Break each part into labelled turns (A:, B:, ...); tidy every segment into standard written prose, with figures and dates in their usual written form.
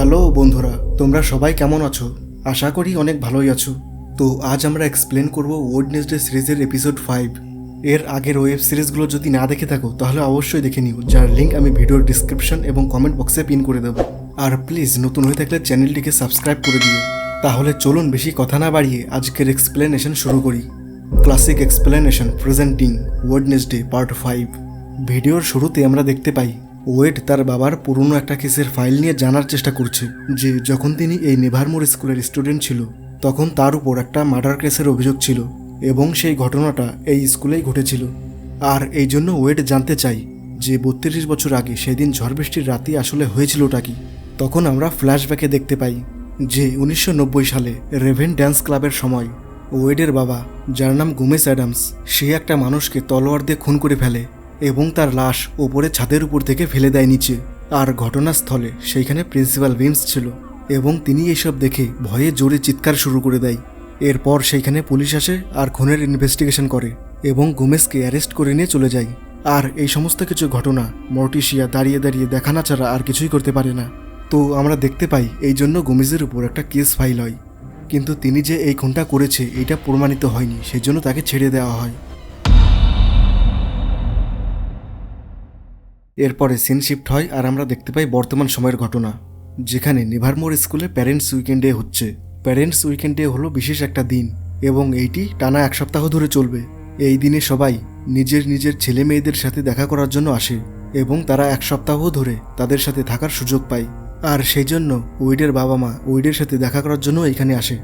A: Hello বন্ধুরা, তোমরা সবাই কেমন আছো? আশা করি অনেক ভালোই আছো। তো আজ আমরা এক্সপ্লেন করব ওয়েডনেসডে সিরিজের এপিসোড 5। এর আগের ওয়েব সিরিজগুলো যদি না দেখে থাকো তাহলে অবশ্যই দেখে নিও, যার লিঙ্ক আমি ভিডিওর ডিসক্রিপশন এবং কমেন্ট বক্সে পিন করে দেবো। আর প্লিজ নতুন হয়ে থাকলে চ্যানেলটিকে সাবস্ক্রাইব করে দিও। তাহলে চলুন বেশি কথা না বাড়িয়ে আজকের এক্সপ্লেনেশন শুরু করি। Classic explanation presenting Wednesday part 5। ভিডিওর শুরুতে আমরা দেখতে পাই ওয়েড তার বাবার পুরনো একটা কেসের ফাইল নিয়ে জানার চেষ্টা করছে যে যখন তিনি এই নেভারমোর স্কুলের স্টুডেন্ট ছিল তখন তার উপর একটা মার্ডার কেসের অভিযোগ ছিল এবং সেই ঘটনাটা এই স্কুলেই ঘটেছিল। আর এই জন্য ওয়েড জানতে চাই যে 32 বছর আগে সেদিন ঝড় বৃষ্টির রাতে আসলে হয়েছিলটা কি। তখন আমরা ফ্ল্যাশব্যাকে দেখতে পাই যে 1990 সালে রেভেন ড্যান্স ক্লাবের সময় ওয়েডের বাবা, যার নাম গোমেস অ্যাডামস, সে একটা মানুষকে তলোয়ার দিয়ে খুন করে ফেলে এবং তার লাশ ওপরে ছাদের উপর থেকে ফেলে দেয় নিচে। আর ঘটনাস্থলে সেইখানে প্রিন্সিপাল ভিমস ছিল এবং তিনি এইসব দেখে ভয়ে জোরে চিৎকার শুরু করে দেয়। এরপর সেইখানে পুলিশ আসে আর খুনের ইনভেস্টিগেশন করে এবং গোমেসকে অ্যারেস্ট করে নিয়ে চলে যায়। আর এই সমস্ত কিছু ঘটনা মর্টিসিয়া দাঁড়িয়ে দাঁড়িয়ে দেখা না ছাড়া আর কিছুই করতে পারে না। তো আমরা দেখতে পাই এই জন্য গোমেজের উপর একটা কেস ফাইল হয়, কিন্তু তিনি যে এই খুনটা করেছে এটা প্রমাণিত হয়নি, সেই জন্য তাকে ছেড়ে দেওয়া হয়। এরপরে সিন শিফট হয় আর আমরা দেখতে পাই বর্তমান সময়ের ঘটনা, যেখানে নেভারমোর স্কুলে প্যারেন্টস উইকেন্ড ডে হচ্ছে। প্যারেন্টস উইকেন্ড ডে হলো বিশেষ একটা দিন এবং এইটি টানা 1 সপ্তাহ ধরে চলবে। এই দিনে সবাই নিজের নিজের ছেলে মেয়েদের সাথে দেখা করার জন্য আসে এবং তারা 1 সপ্তাহ ধরে তাদের সাথে থাকার সুযোগ পায়। আর সেই জন্য ওয়েডের বাবা মা ওয়েডের সাথে দেখা করার জন্য এখানে আসে।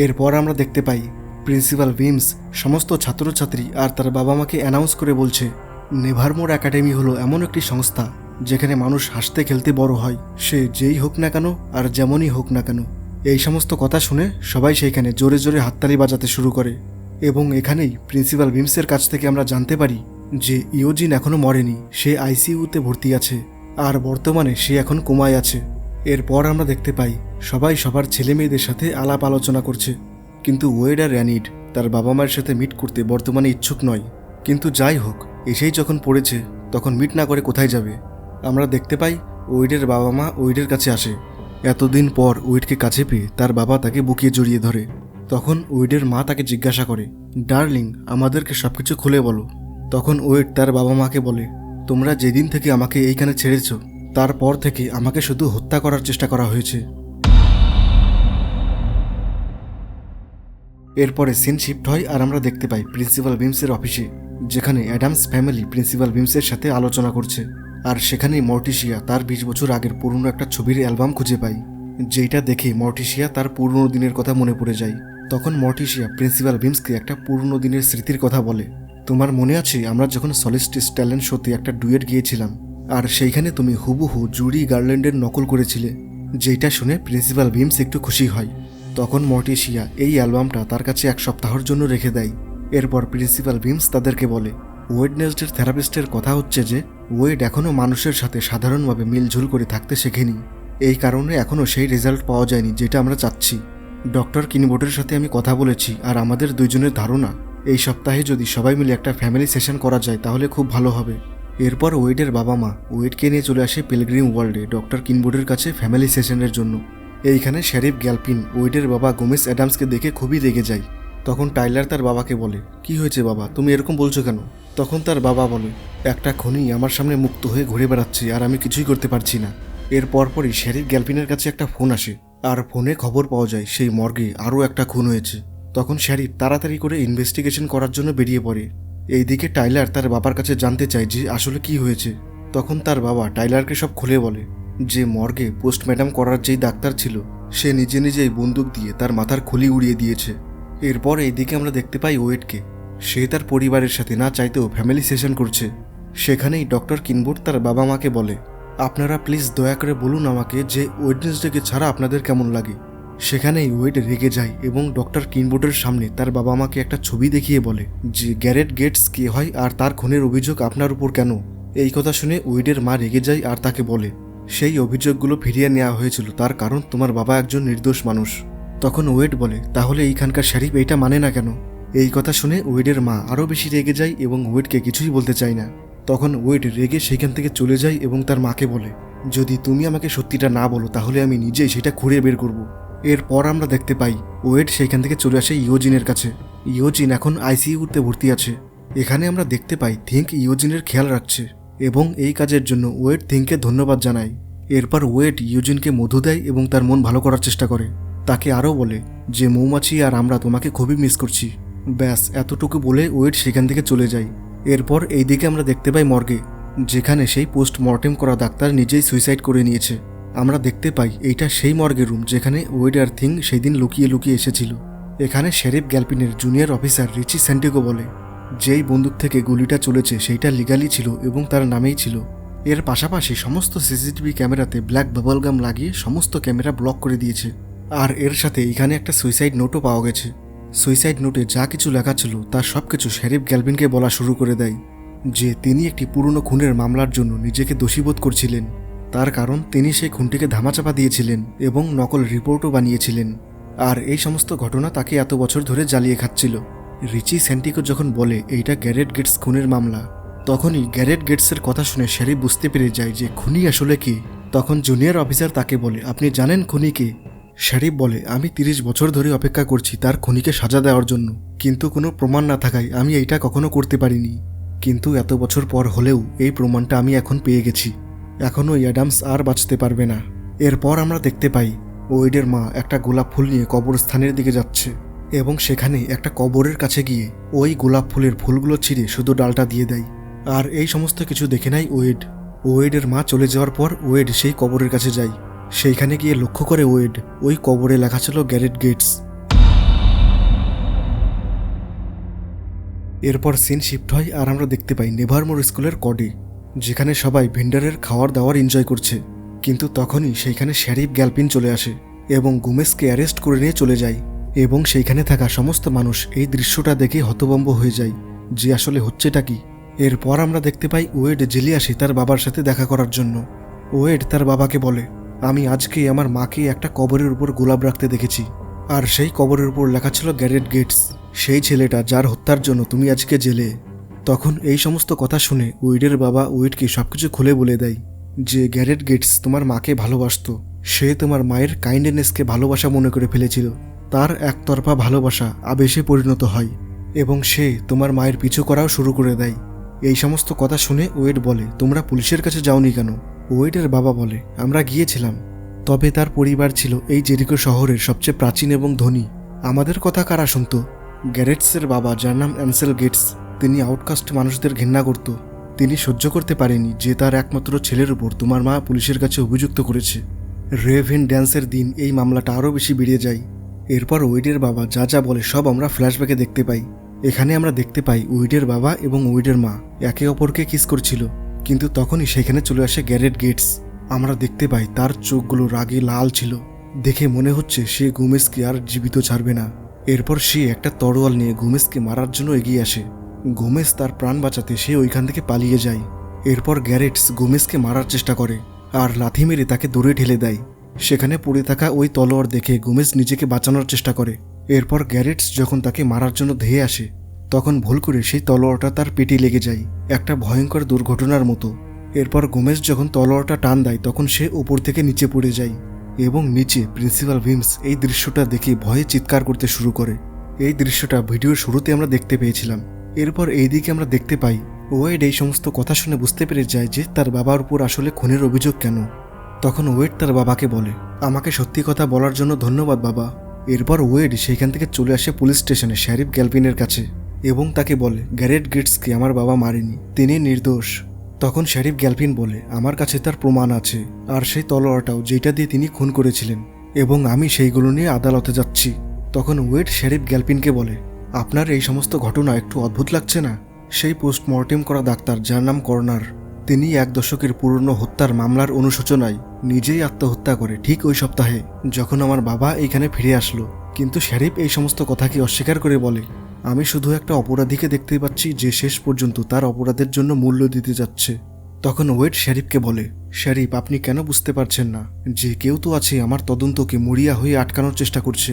A: এরপর আমরা দেখতে পাই প্রিন্সিপাল ভিমস সমস্ত ছাত্রছাত্রী আর তার বাবা মাকে অ্যানাউন্স করে বলছে নেভারমোর একাডেমি হলো এমন একটি সংস্থা যেখানে মানুষ হাসতে খেলতে বড় হয়, সে যেই হোক না কেন আর যেমনই হোক না কেন। এই সমস্ত কথা শুনে সবাই সেইখানে জোরে জোরে হাততালি বাজাতে শুরু করে এবং এখানেই প্রিন্সিপাল ভিমসের কাছ থেকে আমরা জানতে পারি যে ইয়োজিন এখনও মরেনি, সে আইসিইউতে ভর্তি আছে আর বর্তমানে সে এখন কোমায় আছে। এরপর আমরা দেখতে পাই সবাই সবার ছেলে মেয়েদের সাথে আলাপ আলোচনা করছে, কিন্তু ওয়েড আর র্যানিড তার বাবা মায়ের সাথে মিট করতে বর্তমানে ইচ্ছুক নয়। কিন্তু যাই হোক, এসেই যখন পড়েছে তখন মিট না করে কোথায় যাবে। আমরা দেখতে পাই ওয়েডের বাবা মা ওয়েডের কাছে আসে। এতদিন পর ওয়েডকে কাছে পেয়ে তার বাবা তাকে বুকিয়ে জড়িয়ে ধরে। তখন ওয়েডের মা তাকে জিজ্ঞাসা করে, ডার্লিং, আমাদেরকে সবকিছু খুলে বলো। তখন ওয়েড তার বাবা মাকে বলে, তোমরা যেদিন থেকে আমাকে এইখানে ছেড়েছ তারপর থেকে আমাকে শুধু হত্যা করার চেষ্টা করা হয়েছে। এরপরে সিন শিফট হয় আর আমরা দেখতে পাই প্রিন্সিপাল ভিমসের অফিসে, যেখানে অ্যাডামস ফ্যামিলি প্রিন্সিপাল ভিমসের সাথে আলোচনা করছে। আর সেখানেই মর্টিসিয়া তার 20 বছর আগের পুরনো একটা ছবির অ্যালবাম খুঁজে পায়, যেটা দেখে মর্টিসিয়া তার পুরনো দিনের কথা মনে পড়ে যায়। তখন মর্টিসিয়া প্রিন্সিপাল ভিমসকে একটা পুরনো দিনের স্মৃতির কথা বলে, তোমার মনে আছে আমরা যখন সলিস্টিস ট্যালেন্ট শোতে একটা ডুয়েট গিয়েছিলাম আর সেইখানে তুমি হুবহু জুডি গার্ল্যান্ডের নকল করেছিলে। যেটা শুনে প্রিন্সিপাল ভিমস একটু খুশি হয়। তখন মর্টিসিয়া এই অ্যালবামটা তার কাছে 1 সপ্তাহের জন্য রেখে দেয়। এরপর প্রিন্সিপাল ভিমস তাদেরকে বলে, ওয়েডনেসডের থেরাপিস্টের কথা হচ্ছে যে ওয়েড এখনও মানুষের সাথে সাধারণভাবে মিলঝুল করে থাকতে শেখেনি, এই কারণে এখনও সেই রেজাল্ট পাওয়া যায়নি যেটা আমরা চাচ্ছি। ডক্টর কিনবোর্ডের সাথে আমি কথা বলেছি আর আমাদের দুইজনের ধারণা এই সপ্তাহে যদি সবাই মিলে একটা ফ্যামিলি সেশন করা যায় তাহলে খুব ভালো হবে। এরপর ওয়েডের বাবা মা ওয়েডকে নিয়ে চলে আসে পিলগ্রিম ওয়ার্ল্ডে ডক্টর কিনবোর্ডের কাছে ফ্যামিলি সেশনের জন্য। এইখানে শেরিফ গ্যালপিন ওয়েডের বাবা গোমেস অ্যাডামসকে দেখে খুবই রেগে যায়। তখন টাইলার তার বাবাকে বলে, কি হয়েছে বাবা, তুমি এরকম বলছো কেন? তখন তার বাবা বলে, একটা খুনি আমার সামনে মুক্ত হয়ে ঘুরে বেড়াচ্ছে আর আমি কিছুই করতে পারছি না। এর পরপরই শেরিফ গ্যালপিনের কাছে একটা ফোন আসে আর ফোনে খবর পাওয়া যায় সেই মর্গে আরও একটা খুন হয়েছে। তখন শেরিফ তাড়াতাড়ি করে ইনভেস্টিগেশন করার জন্য বেরিয়ে পড়ে। এইদিকে টাইলার তার বাবার কাছে জানতে চায় যে আসলে কি হয়েছে। তখন তার বাবা টাইলারকে সব খুলে বলে যে মর্গে পোস্টমর্টম করার যেই ডাক্তার ছিল সে নিজে নিজেই বন্দুক দিয়ে তার মাথার খুলি উড়িয়ে দিয়েছে। এরপর এইদিকে আমরা দেখতে পাই ওয়েডকে, সে তার পরিবারের সাথে না চাইতেও ফ্যামিলি সেশন করছে। সেখানেই ডক্টর কিনবোর্ড তার বাবা মাকে বলে, আপনারা প্লিজ দয়া করে বলুন আমাকে যে ওয়েডনেসডেকে ছাড়া আপনাদের কেমন লাগে। সেখানেই ওয়েড রেগে যায় এবং ডক্টর কিনবোর্ডের সামনে তার বাবা মাকে একটা ছবি দেখিয়ে বলে যে গ্যারেট গেটস কে হয় আর তার খুনের অভিযোগ আপনার উপর কেন। এই কথা শুনে ওয়েডের মা রেগে যায় আর তাকে বলে, সেই অভিযোগগুলো ফিরিয়ে নেওয়া হয়েছিল তার কারণ তোমার বাবা একজন নির্দোষ মানুষ। তখন ওয়েড বলে, তাহলে এইখানকার শেরিফ এইটা মানে না কেন? এই কথা শুনে ওয়েডের মা আরও বেশি রেগে যায় এবং ওয়েডকে কিছুই বলতে চায় না। তখন ওয়েড রেগে সেখান থেকে চলে যায় এবং তার মাকে বলে যদি তুমি আমাকে সত্যিটা না বলো তাহলে আমি নিজেই সেটা খুঁড়ে বের করব। এরপর আমরা দেখতে পাই ওয়েড সেইখান থেকে চলে আসে ইয়োজিনের কাছে। ইয়োজিন এখন আইসিইউতে ভর্তি আছে। এখানে আমরা দেখতে পাই থিঙ্ক ইয়োজিনের খেয়াল রাখছে এবং এই কাজের জন্য ওয়েড থিঙ্ককে ধন্যবাদ জানায়। এরপর ওয়েড ইয়োজিনকে মধু দেয় এবং তার মন ভালো করার চেষ্টা করে। তাকে আরও বলে যে মৌমাছি আর আমরা তোমাকে খুবই মিস করছি। ব্যাস এতটুকু বলে ওয়েড সেখান থেকে চলে যায়। এরপর এইদিকে আমরা দেখতে পাই মর্গে, যেখানে সেই পোস্টমর্টেম করা ডাক্তার নিজেই সুইসাইড করে নিয়েছে। আমরা দেখতে পাই এইটা সেই মর্গের রুম যেখানে ওয়েড আর থিং সেই দিন লুকিয়ে লুকিয়ে এসেছিল। এখানে শেরিফ গ্যালপিনের জুনিয়র অফিসার রিচি স্যান্টিগো বলে যেই বন্দুক থেকে গুলিটা চলেছে সেইটা লিগালি ছিল এবং তার নামেই ছিল। এর পাশাপাশি সমস্ত সিসিটিভি ক্যামেরাতে ব্ল্যাক বাবলগাম লাগিয়ে সমস্ত ক্যামেরা ব্লক করে দিয়েছে। আর এর সাথে এখানে একটা সুইসাইড নোটও পাওয়া গেছে। সুইসাইড নোটে যা কিছু লেখা ছিল তার সব কিছু শেরিফ গ্যালপিনকে বলা শুরু করে দেয় যে তিনি একটি পুরনো খুনের মামলার জন্য নিজেকে দোষীবোধ করছিলেন। তার কারণ তিনি সেই খুনটিকে ধামাচাপা দিয়েছিলেন এবং নকল রিপোর্টও বানিয়েছিলেন। আর এই সমস্ত ঘটনা তাকে এত বছর ধরে জ্বালিয়ে খাচ্ছিল। রিচি স্যান্টিগো যখন বলে এইটা গ্যারেট গেটস খুনের মামলা, তখনই গ্যারেট গেটসের কথা শুনে শেরিফ বুঝতে পেরে যায় যে খুনি আসলে কে। তখন জুনিয়র অফিসার তাকে বলে আপনি জানেন খুনি কে? শেরিফ বলে আমি 30 বছর ধরে অপেক্ষা করছি তার খুনিকে সাজা দেওয়ার জন্য, কিন্তু কোনো প্রমাণ না থাকায় আমি এইটা কখনো করতে পারিনি। কিন্তু এত বছর পর হলেও এই প্রমাণটা আমি এখন পেয়ে গেছি। এখনও অ্যাডামস আর বাঁচতে পারবে না। এরপর আমরা দেখতে পাই ওয়েডের মা একটা গোলাপ ফুল নিয়ে কবরস্থানের দিকে যাচ্ছে এবং সেখানে একটা কবরের কাছে গিয়ে ওই গোলাপ ফুলের ফুলগুলো ছিঁড়ে শুধু ডালটা দিয়ে দেয়। আর এই সমস্ত কিছু দেখে নেয় ওয়েড। ওয়েডের মা চলে যাওয়ার পর ওয়েড সেই কবরের কাছে যায়। সেইখানে গিয়ে লক্ষ্য করে ওয়েড ওই কবরে লেখা ছিল গ্যারেট গেটস। এরপর সিন শিফট হয় আর আমরা দেখতে পাই নেভারমোর স্কুলের কডে, যেখানে সবাই ভেন্ডারের খাওয়ার দাওয়ার এনজয় করছে। কিন্তু তখনই সেইখানে শেরিফ গ্যালপিন চলে আসে এবং গুমেজকে অ্যারেস্ট করে নিয়ে চলে যায়। এবং সেইখানে থাকা সমস্ত মানুষ এই দৃশ্যটা দেখে হতভম্ব হয়ে যায় যে আসলে হচ্ছেটা কি। এরপর আমরা দেখতে পাই ওয়েড জেলে আসে তার বাবার সাথে দেখা করার জন্য। ওয়েড তার বাবাকে বলে আমি আজকে আমার মাকে একটা কবরের উপর গোলাপ রাখতে দেখেছি, আর সেই কবরের উপর লেখা ছিল গ্যারেট গেটস, সেই ছেলেটা যার হত্যার জন্য তুমি আজকে জেলে। তখন এই সমস্ত কথা শুনে ওয়েডের বাবা ওয়েডকে সবকিছু খুলে বলে দেয় যে গ্যারেট গেটস তোমার মাকে ভালোবাসতো। সে তোমার মায়ের কাইন্ডনেসকে ভালোবাসা মনে করে ফেলেছিল। তার একতরফা ভালোবাসা আবেশে পরিণত হয় এবং সে তোমার মায়ের পিছু করাও শুরু করে দেয়। এই সমস্ত কথা শুনে ওয়েড বলে তোমরা পুলিশের কাছে যাওনি কেন? ওয়েডের বাবা বলে আমরা গিয়েছিলাম, তবে তার পরিবার ছিল এই জেরিকো শহরের সবচেয়ে প্রাচীন এবং ধনী। আমাদের কথা কারা শুনত? গ্যারেটসের বাবা, যার নাম অ্যান্সেল গেটস, তিনি আউটকাস্ট মানুষদের ঘৃণা করত। তিনি সহ্য করতে পারেনি যে তার একমাত্র ছেলের উপর তোমার মা পুলিশের কাছে অভিযুক্ত করেছে। রেভেন ড্যান্সের দিন এই মামলাটা আরও বেশি বেড়ে যায়। এরপর ওয়েডের বাবা যা যা বলে সব আমরা ফ্ল্যাশব্যাকে দেখতে পাই। এখানে আমরা দেখতে পাই ওয়েডের বাবা এবং ওয়েডের মা একে অপরকে কিস করছিল, কিন্তু তখনই সেখানে চলে আসে গ্যারেট গেটস। আমরা দেখতে পাই তার চোখগুলো রাগে লাল ছিল, দেখে মনে হচ্ছে সে গুমেজকে আর জীবিত ছাড়বে না। এরপর সে একটা তরোয়াল নিয়ে গুমেজকে মারার জন্য এগিয়ে আসে। গোমেজ তার প্রাণ বাঁচাতে সে ওইখান থেকে পালিয়ে যায়। এরপর গ্যারেটস গোমেজকে মারার চেষ্টা করে আর লাথি মেরে তাকে দূরে ঠেলে দেয়। সেখানে পড়ে থাকা ওই তলোয়ার দেখে গোমেজ নিজেকে বাঁচানোর চেষ্টা করে। এরপর গ্যারেটস যখন তাকে মারার জন্য ধেয়ে আসে তখন ভুল করে সেই তলোয়ারটা তার পেটে লেগে যায়, একটা ভয়ঙ্কর দুর্ঘটনার মতো। এরপর গোমেজ যখন তলোয়ারটা টান দেয় তখন সে উপর থেকে নিচে পড়ে যায় এবং নিচে প্রিন্সিপাল ভিমস এই দৃশ্যটা দেখে ভয়ে চিৎকার করতে শুরু করে। এই দৃশ্যটা ভিডিওর শুরুতে আমরা দেখতে পেয়েছিলাম। এরপর এইদিকে আমরা দেখতে পাই ওয়েড এই সমস্ত কথা শুনে বুঝতে পেরে যায় যে তার বাবার উপর আসলে খুনের অভিযোগ কেন। তখন ওয়েড তার বাবাকে বলে আমাকে সত্যি কথা বলার জন্য ধন্যবাদ বাবা। এরপর ওয়েড সেইখান থেকে চলে আসে পুলিশ স্টেশনে শেরিফ গ্যালপিনের কাছে এবং তাকে বলে গ্যারেট গেটসকে আমার বাবা মারেনি, তিনি নির্দোষ। তখন শেরিফ গ্যালপিন বলে আমার কাছে তার প্রমাণ আছে, আর সেই তলোয়ারটাও যেটা দিয়ে তিনি খুন করেছিলেন, এবং আমি সেইগুলো নিয়ে আদালতে যাচ্ছি। তখন ওয়েড শেরিফ গ্যালপিনকে বলে আপনার এই সমস্ত ঘটনা একটু অদ্ভুত লাগছে না? সেই পোস্টমর্টেম করা ডাক্তার যার নাম কর্নার, তিনি 1 দশকের পুরনো হত্যার মামলার অনুশোচনায় নিজেই আত্মহত্যা করে ঠিক ওই সপ্তাহে যখন আমার বাবা এইখানে ফিরে আসলো। কিন্তু শেরিফ এই সমস্ত কথাকে অস্বীকার করে বলে আমি শুধু একটা অপরাধীকে দেখতে পাচ্ছি যে শেষ পর্যন্ত তার অপরাধের জন্য মূল্য দিতে যাচ্ছে। তখন ওয়েড শেরিফকে বলে শেরিফ আপনি কেন বুঝতে পারছেন না যে কেউ তো আছে আমার তদন্তকে মরিয়া হয়ে আটকানোর চেষ্টা করছে।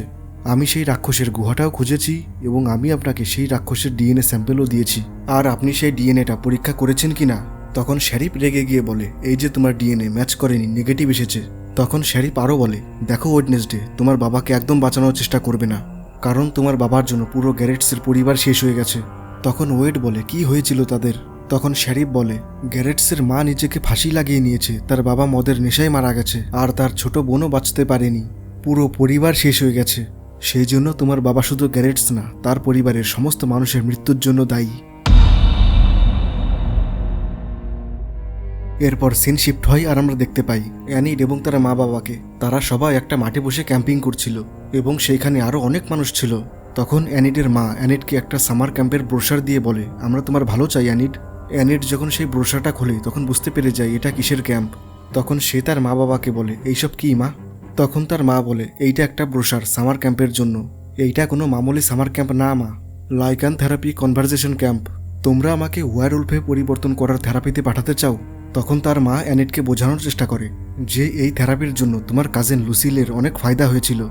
A: আমি সেই রাক্ষসের গুহাটাও খুঁজেছি এবং আমি আপনাকে সেই রাক্ষসের ডিএনএ স্যাম্পেলও দিয়েছি, আর আপনি সেই ডিএনএটা পরীক্ষা করেছেন কিনা তখন শেরিফ রেগে গিয়ে বলে, এই যে তোমার ডিএনএ ম্যাচ করেনি, নেগেটিভ এসেছে। তখন শেরিফ আরও বলে, দেখো ওয়েডনেসডে, তোমার বাবাকে একদম বাঁচানোর চেষ্টা করবে না, কারণ তোমার বাবার জন্য পুরো গ্যারেটসের পরিবার শেষ হয়ে গেছে। তখন ওয়েড বলে, কি হয়েছিল তাদের? তখন শেরিফ বলে, গ্যারেটসের মা নিজেকে ফাঁসি লাগিয়ে নিয়েছে, তার বাবা মদের নেশায় মারা গেছে, আর তার ছোট বোনও বাঁচতে পারেনি, পুরো পরিবার শেষ হয়ে গেছে। সেই জন্য তোমার বাবা শুধু গ্যারেটস না, তার পরিবারের সমস্ত মানুষের মৃত্যুর জন্য দায়ী। এরপর সিন শিফট হয় আর আমরা দেখতে পাই অ্যানিড এবং তার মা বাবাকে। তারা সবাই একটা মাঠে বসে ক্যাম্পিং করছিল এবং সেইখানে আরও অনেক মানুষ ছিল। তখন অ্যানিডের মা অ্যানিডকে একটা সামার ক্যাম্পের ব্রোশার দিয়ে বলে, আমরা তোমার ভালো চাই অ্যানিড। অ্যানিড যখন সেই ব্রোশারটা খোলে তখন বুঝতে পেরে যায় এটা কিসের ক্যাম্প। তখন সে তার মা বাবাকে বলে, এইসব কি মা? তখন তার মা বলে, এইটা একটা ব্রোশার সামার ক্যাম্পের জন্য, এইটা কোনো মামুলি সামার ক্যাম্প না মা, লাইকান থেরাপি কনভারসেশন ক্যাম্প। তোমরা আমাকে ওয়্যারউলফে পরিবর্তন করার থেরাপিতে পাঠাতে চাও? তখন তার মা অ্যানিডকে বোঝানোর চেষ্টা করে যে এই থেরাপির জন্য তোমার কাজিন লুসিলের অনেক ফায়দা হয়েছিল।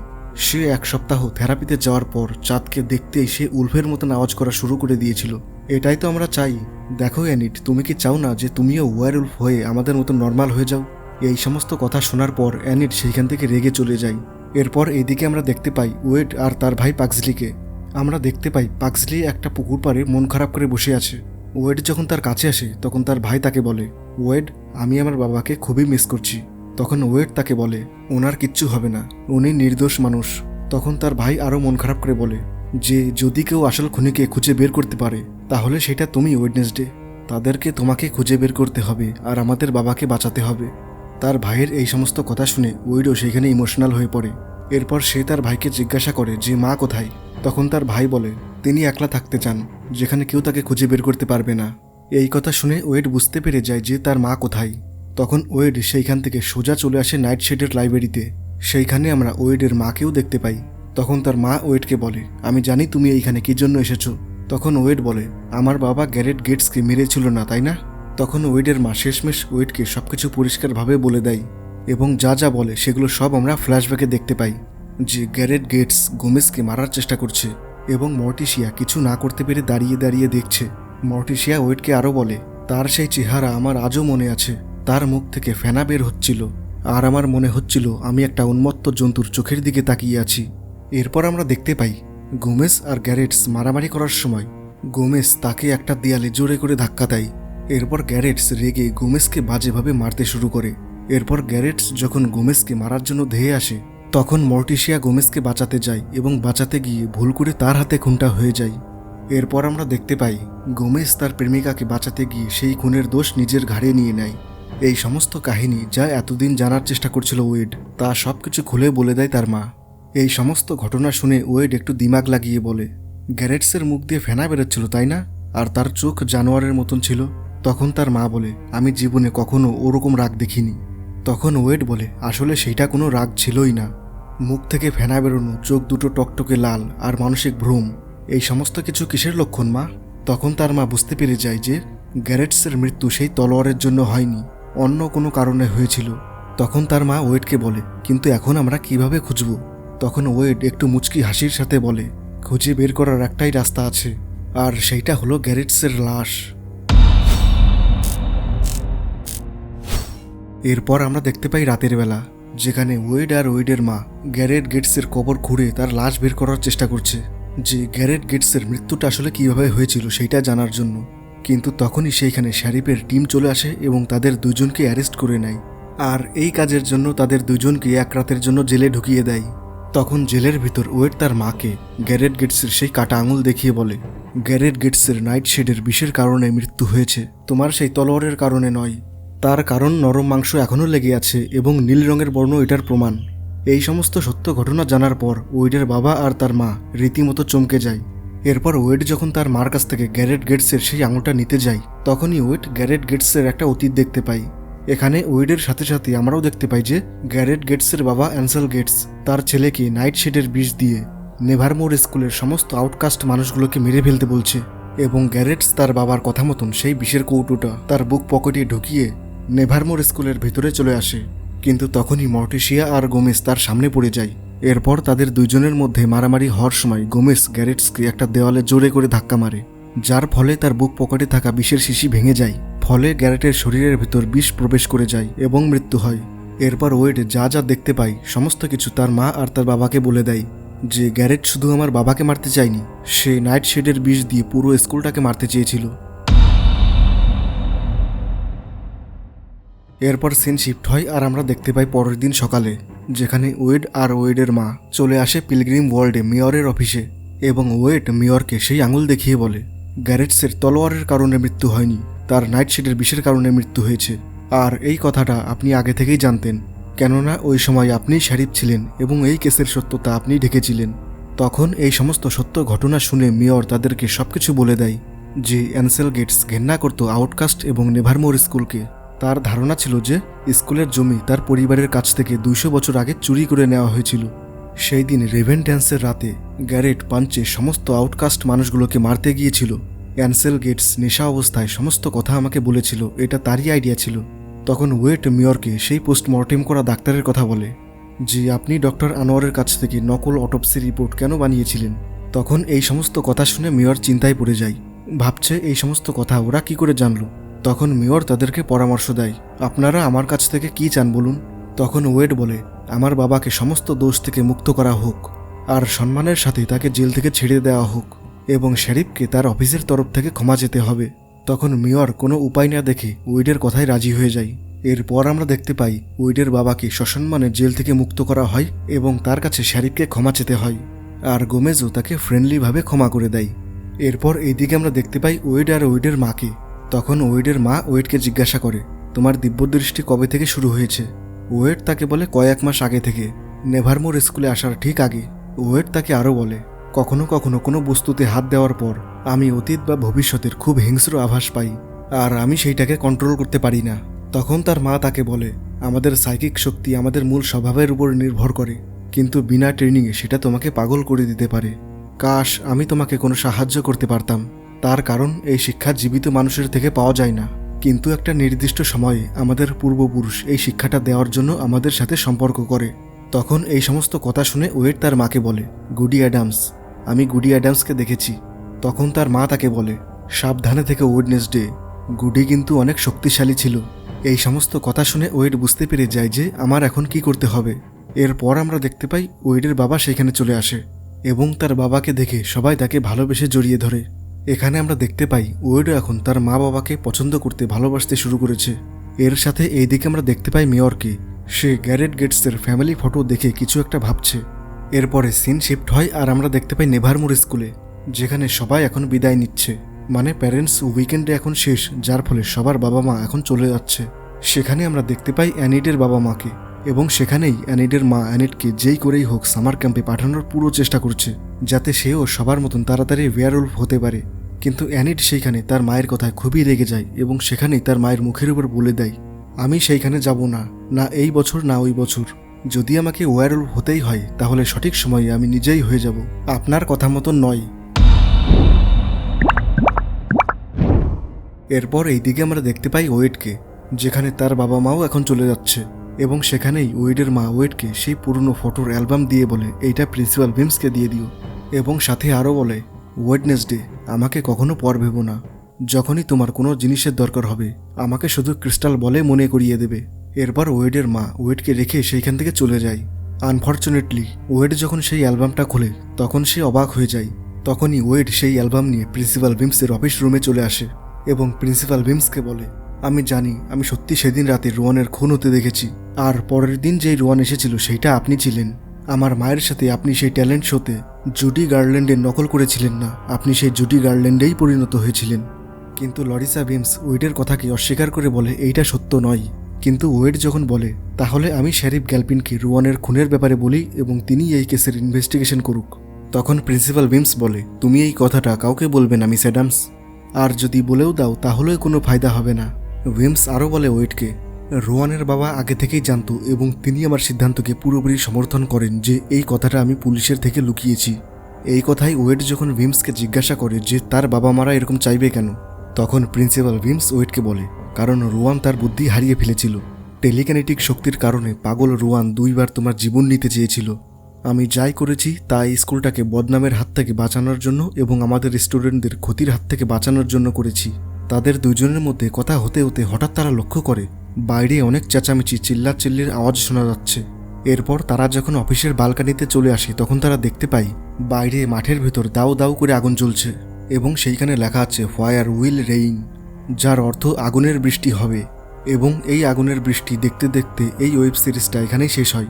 A: সে 1 সপ্তাহ থেরাপিতে যাওয়ার পর চাঁদকে দেখতেই সে উলফের মতন আওয়াজ করা শুরু করে দিয়েছিল। এটাই তো আমরা চাই। দেখো অ্যানিড, তুমি কি চাও না যে তুমিও ওয়্যারউলফ হয়ে আমাদের মতো নর্মাল হয়ে যাও? এই সমস্ত কথা শোনার পর অ্যানিড সেইখান থেকে রেগে চলে যায়। এরপর এইদিকে আমরা দেখতে পাই ওয়েড আর তার ভাই পাক্সলিকে। আমরা দেখতে পাই পাক্সলি একটা পুকুর পাড়ে মন খারাপ করে বসে আছে। ওয়েড যখন তার কাছে আসে তখন তার ভাই তাকে বলে, ওয়েড, আমি আমার বাবাকে খুবই মিস করছি। তখন ওয়েড তাকে বলে, ওনার কিচ্ছু হবে না, উনি নির্দোষ মানুষ। তখন তার ভাই আরও মন খারাপ করে বলে যে যদি কেউ আসল খুনিকে খুঁজে বের করতে পারে তাহলে সেটা তুমি ওয়েডনেসডে। তাদেরকে তোমাকে খুঁজে বের করতে হবে আর আমাদের বাবাকে বাঁচাতে হবে। তার ভাইয়ের এই সমস্ত কথা শুনে ওয়েডও সেখানে ইমোশনাল হয়ে পড়ে। এরপর সে তার ভাইকে জিজ্ঞাসা করে যে মা কোথায়। তখন তার ভাই বলে তিনি একলা থাকতে চান, যেখানে কেউ তাকে খুঁজে বের করতে পারবে না। এই কথা শুনে ওয়েড বুঝতে পেরে যায় যে তার মা কোথায়। তখন ওয়েড সেইখান থেকে সোজা চলে আসে নাইটশেডের লাইব্রেরিতে। সেইখানে আমরা ওয়েডের মাকেও দেখতে পাই। তখন তার মা ওয়েডকে বলে, আমি জানি তুমি এইখানে কি জন্য এসেছো। তখন ওয়েড বলে, আমার বাবা গ্যারেট গেটসকে মেরেছিল না, তাই না? তখন ওয়েডের মা শেষমেশ ওয়েডকে সবকিছু পরিষ্কারভাবে বলে দেয় এবং যা যা বলে সেগুলো সব আমরা ফ্ল্যাশব্যাকে দেখতে পাই যে গ্যারেট গেটস গোমেজকে মারার চেষ্টা করছে এবং মর্টিশিয়া কিছু না করতে পেরে দাঁড়িয়ে দাঁড়িয়ে দেখছে। মর্টিশিয়া ওয়েডকে আরও বলে, তার সেই চেহারা আমার আজও মনে আছে, তার মুখ থেকে ফেনা বের হচ্ছিল আর আমার মনে হচ্ছিল আমি একটা উন্মত্ত জন্তুর চোখের দিকে তাকিয়ে আছি। এরপর আমরা দেখতে পাই গোমেজ আর গ্যারেটস মারামারি করার সময় গোমেজ তাকে একটা দেয়ালে জোরে করে ধাক্কা দেয়। এরপর গ্যারেটস রেগে গোমেজকে বাজেভাবে মারতে শুরু করে। এরপর গ্যারেটস যখন গোমেজকে মারার জন্য ধেয়ে আসে তখন মর্টিশিয়া গোমেজকে বাঁচাতে যায় এবং বাঁচাতে গিয়ে ভুল করে তার হাতে খুনটা হয়ে যায়। এরপর আমরা দেখতে পাই গোমেজ তার প্রেমিকাকে বাঁচাতে গিয়ে সেই খুনের দোষ নিজের ঘাড়ে নিয়ে নেয়। এই সমস্ত কাহিনী যা এতদিন জানার চেষ্টা করছিল ওয়েড, তা সব কিছু খুলে বলে দেয় তার মা। এই সমস্ত ঘটনা শুনে ওয়েড একটু দিমাগ লাগিয়ে বলে, গ্যারেটসের মুখ দিয়ে ফেনা বেরোচ্ছিল তাই না, আর তার চোখ জানোয়ারের মতন ছিল। তখন তার মা বলে, আমি জীবনে কখনো ওরকম রাগ দেখিনি। তখন ওয়েড বলে, আসলে সেইটা কোনো রাগ ছিলই না, মুখ থেকে ফেনা বেরোনো, চোখ দুটো টকটকে লাল আর মানসিক ভ্রম, এই সমস্ত কিছু কিসের লক্ষণ মা? তখন তার মা বুঝতে পেরে যায় যে গ্যারেটসের মৃত্যু সেই তলোয়ারের জন্য হয়নি, অন্য কোনো কারণে হয়েছিল। তখন তার মা ওয়েডকে বলে, কিন্তু এখন আমরা কিভাবে খুঁজব? তখন ওয়েড একটু মুচকি হাসির সাথে বলে, খুঁজে বের করার একটাই রাস্তা আছে, আর সেইটা হলো গ্যারেটসের লাশ। এরপর আমরা দেখতে পাই রাতের বেলা, যেখানে ওয়েড আর ওয়েডের মা গ্যারেট গেটসের কবর খুঁড়ে তার লাশ বের করার চেষ্টা করছে, যে গ্যারেট গেটসের মৃত্যুটা আসলে কিভাবে হয়েছিল সেইটা জানার জন্য। কিন্তু তখনই সেইখানে শেরিফের টিম চলে আসে এবং তাদের দুজনকে অ্যারেস্ট করে নেয়, আর এই কাজের জন্য তাদের দুজনকে 1 রাতের জন্য জেলে ঢুকিয়ে দেয়। তখন জেলের ভিতর ওয়েড তার মাকে গ্যারেট গেটসের সেই কাটা আঙুল দেখিয়ে বলে, গ্যারেট গেটসের নাইটশেডের বিষের কারণে মৃত্যু হয়েছে, তোমার সেই তলোয়ারের কারণে নয়। তার কারণ নরম মাংস এখনও লেগে আছে এবং নীল রঙের বর্ণ এটার প্রমাণ। এই সমস্ত সত্য ঘটনা জানার পর ওয়েডের বাবা আর তার মা রীতিমতো চমকে যায়। এরপর ওয়েড যখন তার মার কাছ থেকে গ্যারেট গেটসের সেই আঙুলটা নিতে যায় তখনই ওয়েড গ্যারেট গেটসের একটা অতীত দেখতে পাই। এখানে ওয়েডের সাথে সাথে আমরাও দেখতে পাই যে গ্যারেট গেটসের বাবা অ্যান্সেল গেটস তার ছেলেকে নাইটশেডের বিষ দিয়ে নেভারমোর স্কুলের সমস্ত আউটকাস্ট মানুষগুলোকে মেরে ফেলতে বলছে, এবং গ্যারেটস তার বাবার কথা মতন সেই বিষের কৌটোটা তার বুক পকেটে ঢুকিয়ে নেভারমোর স্কুলের ভিতরে চলে আসে। কিন্তু তখনই মর্টিশিয়া আর গোমেজ তার সামনে পড়ে যায়। এরপর তাদের দুইজনের মধ্যে মারামারি হওয়ার সময় গোমেজ গ্যারেটসকে একটা দেওয়ালে জোরে করে ধাক্কা মারে, যার ফলে তার বুক পকেটে থাকা বিষের শিশি ভেঙে যায়। ফলে গ্যারেটের শরীরের ভিতর বিষ প্রবেশ করে যায় এবং মৃত্যু হয়। এরপর ওয়েড যা যা দেখতে পায় সমস্ত কিছু তার মা আর তার বাবাকে বলে দেয় যে গ্যারেট শুধু আমার বাবাকে মারতে চায়নি, সে নাইট শেডের বিষ দিয়ে পুরো স্কুলটাকে মারতে চেয়েছিল। এরপর সিন শিফট হয় আর আমরা দেখতে পাই পরের দিন সকালে, যেখানে ওয়েড আর ওয়েডের মা চলে আসে পিলগ্রিম ওয়ার্ল্ডে মেয়রের অফিসে এবং ওয়েড মেয়রকে সেই আঙুল দেখিয়ে বলে গ্যারেটসের তলোয়ারের কারণে মৃত্যু হয়নি, তার নাইট শেডের বিষের কারণে মৃত্যু হয়েছে। আর এই কথাটা আপনি আগে থেকেই জানতেন, কেননা ওই সময় আপনি শরিফ ছিলেন এবং এই কেসের সত্যতা আপনি ঢেকেছিলেন। তখন এই সমস্ত সত্য ঘটনা শুনে মেয়র তাদেরকে সবকিছু বলে দেয় যে অ্যানসেল গেটস ঘেন্না করত আউটকাস্ট এবং নেভারমোর স্কুলকে। তার ধারণা ছিল যে স্কুলের জমি তার পরিবারের কাছ থেকে 200 বছর আগে চুরি করে নেওয়া হয়েছিল। সেই দিন রেভেন ড্যান্সের রাতে গ্যারেট পাঞ্চে সমস্ত আউটকাস্ট মানুষগুলোকে মারতে গিয়েছিল। অ্যানসেল গেটস নেশা অবস্থায় সমস্ত কথা আমাকে বলেছিল, এটা তারই আইডিয়া ছিল। তখন ওয়েট মেয়রকে সেই পোস্টমর্টেম করা ডাক্তারের কথা বলে যে আপনি ডক্টর আনোয়ারের কাছ থেকে নকল অটোপসি রিপোর্ট কেন বানিয়েছিলেন। তখন এই সমস্ত কথা শুনে মেয়র চিন্তায় পড়ে যায়, ভাবছে এই সমস্ত কথা ওরা কি করে জানলো। তখন মেয়র তাদেরকে পরামর্শ দেয়, আপনারা আমার কাছ থেকে কি চান বলুন। তখন ওয়েড বলে আমার বাবাকে সমস্ত দোষ থেকে মুক্ত করা হোক আর সম্মানের সাথে তাকে জেল থেকে ছেড়ে দেওয়া হোক এবং শরিফকে তার অফিসের তরফ থেকে ক্ষমা যেতে হবে। তখন মেয়র কোনো উপায় না দেখে ওয়েডের কথায় রাজি হয়ে যায়। এরপর আমরা দেখতে পাই ওয়েডের বাবাকে সসম্মানে জেল থেকে মুক্ত করা হয় এবং তার কাছে শরিফকে ক্ষমা চেতে হয় আর গোমেজও তাকে ফ্রেন্ডলিভাবে ক্ষমা করে দেয়। এরপর এইদিকে আমরা দেখতে পাই ওয়েড আর ওয়েডের মাকে। তখন ওয়েডের মা ওয়েডকে জিজ্ঞাসা করে তোমার দিব্যদৃষ্টি কবে থেকে শুরু হয়েছে। ওয়েড তাকে বলে কয়েক মাস আগে থেকে, নেভারমোর স্কুলে আসার ঠিক আগে। ওয়েড তাকে আরও বলে কখনো কখনো কোনো বস্তুতে হাত দেওয়ার পর আমি অতীত বা ভবিষ্যতের খুব হিংস্র আভাস পাই আর আমি সেইটাকে কন্ট্রোল করতে পারি না। তখন তার মা তাকে বলে আমাদের সাইকিক শক্তি আমাদের মূল স্বভাবের উপর নির্ভর করে, কিন্তু বিনা ট্রেনিংয়ে সেটা তোমাকে পাগল করে দিতে পারে। কাশ আমি তোমাকে কোনো সাহায্য করতে পারতাম, তার কারণ এই শিক্ষা জীবিত মানুষের থেকে পাওয়া যায় না, কিন্তু একটা নির্দিষ্ট সময়ে আমাদের পূর্বপুরুষ এই শিক্ষাটা দেওয়ার জন্য আমাদের সাথে সম্পর্ক করে। তখন এই সমস্ত কথা শুনে ওয়েড তার মাকে বলে গুডি অ্যাডামস, আমি গুডি অ্যাডামসকে দেখেছি। তখন তার মা তাকে বলে সাবধানে থেকে ওয়েডনেসডে, গুডি কিন্তু অনেক শক্তিশালী ছিল। এই সমস্ত কথা শুনে ওয়েড বুঝতে পেরে যায় যে আমার এখন কি করতে হবে। এরপর আমরা দেখতে পাই ওয়েডের বাবা সেখানে চলে আসে এবং তার বাবাকে দেখে সবাই তাকে ভালোবেসে জড়িয়ে ধরে। এখানে আমরা দেখতে পাই ওয়েডও এখন তার মা বাবাকে পছন্দ করতে ভালোবাসতে শুরু করেছে। এর সাথে এই দিকে আমরা দেখতে পাই মেয়রকে, সে গ্যারেট গেটসের ফ্যামিলি ফটো দেখে কিছু একটা ভাবছে। এরপরে সিন শিফট হয় আর আমরা দেখতে পাই নেভারমোর স্কুলে, যেখানে সবাই এখন বিদায় নিচ্ছে, মানে প্যারেন্টস উইকেন্ডে এখন শেষ, যার ফলে সবার বাবা মা এখন চলে যাচ্ছে। সেখানে আমরা দেখতে পাই অ্যানিডের বাবা মাকে এবং সেখানেই অ্যানিডের মা অ্যানিডকে যেই করেই হোক সামার ক্যাম্পে পাঠানোর পুরো চেষ্টা করছে, যাতে সেও সবার মতন তাড়াতাড়ি ওয়্যারউলফ হতে পারে। কিন্তু অ্যানিড সেইখানে তার মায়ের কথায় খুবই রেগে যায় এবং সেখানেই তার মায়ের মুখের উপর বলে দেয় আমি সেইখানে যাব না, না এই বছর না ওই বছর। যদি আমাকে ওয়্যারউলফ হতেই হয় তাহলে সঠিক সময়ে আমি নিজেই হয়ে যাব, আপনার কথা মতন নয়। এরপর এইদিকে আমরা দেখতে পাই ওয়েডকে, যেখানে তার বাবা মাও এখন চলে যাচ্ছে এবং সেখানেই ওয়েডের মা ওয়েডকে সেই পুরনো ফটোর অ্যালবাম দিয়ে বলে এইটা প্রিন্সিপাল বিমসকে দিয়ে দিও এবং সাথে আরও বলে ওয়েডনেসডে আমাকে কখনো পর ভেবো না, যখনই তোমার কোনো জিনিসের দরকার হবে আমাকে শুধু ক্রিস্টাল বলে মনে করিয়ে দেবে। এরপর ওয়েডের মা ওয়েডকে রেখে সেইখান থেকে চলে যায়। আনফর্চুনেটলি ওয়েড যখন সেই অ্যালবামটা খোলে তখন সে অবাক হয়ে যায়। তখনই ওয়েড সেই অ্যালবাম নিয়ে প্রিন্সিপাল বিমসের অফিস রুমে চলে আসে এবং প্রিন্সিপাল বিমসকে বলে আমি জানি আমি সত্যি সেদিন রাতে রোয়ানের খুন হতে দেখেছি, আর পরের দিন যেই রোয়ান এসেছিল সেইটা আপনি ছিলেন। আমার মায়ের সাথে আপনি সেই ট্যালেন্ট শোতে জুডি গার্ল্যান্ডের নকল করেছিলেন না, আপনি সেই জুডি গার্ল্যান্ডেই পরিণত হয়েছিলেন। কিন্তু লরিসা বিমস ওয়েডের কথাকে অস্বীকার করে বলে এইটা সত্য নয়। কিন্তু ওয়েড যখন বলে তাহলে আমি শরিফ গ্যালপিনকে রোয়ানের খুনের ব্যাপারে বলি এবং তিনি এই কেসের ইনভেস্টিগেশন করুক, তখন প্রিন্সিপাল বিমস বলে তুমি এই কথাটা কাউকে বলবে না মিস অ্যাডামস, আর যদি বলেও দাও তাহলে কোনো ফায়দা হবে না। বিমস আরও বলে ওয়েডকে রোয়ানের বাবা আগে থেকেই জানতো এবং তিনি আমার সিদ্ধান্তকে পুরোপুরি সমর্থন করেন যে এই কথাটা আমি পুলিশের থেকে লুকিয়েছি। এই কথাই ওয়েড যখন বিমসকে জিজ্ঞাসা করে যে তার বাবা মারা এরকম চাইবে কেন, তখন প্রিন্সিপাল বিমস ওয়েডকে বলে কারণ রোয়ান তার বুদ্ধি হারিয়ে ফেলেছিল। টেলিক্যানেটিক শক্তির কারণে পাগল রোয়ান 2 বার তোমার জীবন নিতে চেয়েছিল। আমি যাই করেছি তা এই স্কুলটাকে বদনামের হাত থেকে বাঁচানোর জন্য এবং আমাদের স্টুডেন্টদের ক্ষতির হাত থেকে বাঁচানোর জন্য করেছি। তাদের দুজনের মধ্যে কথা হতে হতে হঠাৎ তারা লক্ষ্য করে বাইরে অনেক চেঁচামেচি চিল্লাচিল্লির আওয়াজ শোনা যাচ্ছে। এরপর তারা যখন অফিসের বালকানিতে চলে আসে তখন তারা দেখতে পায় বাইরে মাঠের ভেতর দাউ দাউ করে আগুন জ্বলছে এবং সেইখানে লেখা আছে ফায়ার উইল রেইন, যার অর্থ আগুনের বৃষ্টি হবে। এবং এই আগুনের বৃষ্টি দেখতে দেখতে এই ওয়েব সিরিজটা এখানেই শেষ হয়।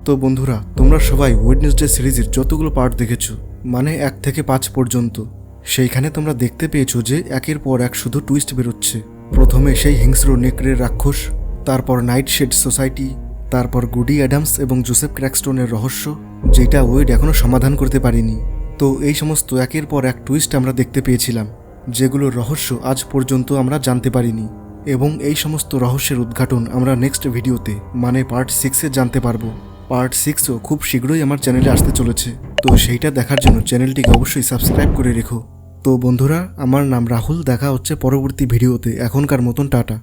A: তো বন্ধুরা, তোমরা সবাই ওয়েডনেসডে সিরিজের যতগুলো পার্ট দেখেছো, মানে 1 থেকে 5 পর্যন্ত, সেইখানে তোমরা দেখতে পেয়েছো যে একের পর এক শুধু টুইস্ট বেরোচ্ছে। প্রথমে সেই হিংস্র নেকড়ের রাক্ষস, তারপর নাইটশেড সোসাইটি, তারপর গুডি অ্যাডামস এবং জোসেফ ক্র্যাকস্টনের রহস্য, যেটা ওয়েড এখনো সমাধান করতে পারেনি। তো এই সমস্ত একের পর এক টুইস্ট আমরা দেখতে পেয়েছিলাম, যেগুলোর রহস্য আজ পর্যন্ত আমরা জানতে পারিনি। এবং এই সমস্ত রহস্যের উদ্ঘাটন আমরা নেক্সট ভিডিওতে, মানে পার্ট 6-এ জানতে পারবো। পার্ট 6ও খুব শীঘ্রই আমার চ্যানেলে আসতে চলেছে, তো সেইটা দেখার জন্য চ্যানেলটিকে অবশ্যই সাবস্ক্রাইব করে রেখো। তো বন্ধুরা, আমার নাম রাহুল, দেখা হচ্ছে পরবর্তী ভিডিওতে। এখনকার মতন টাটা।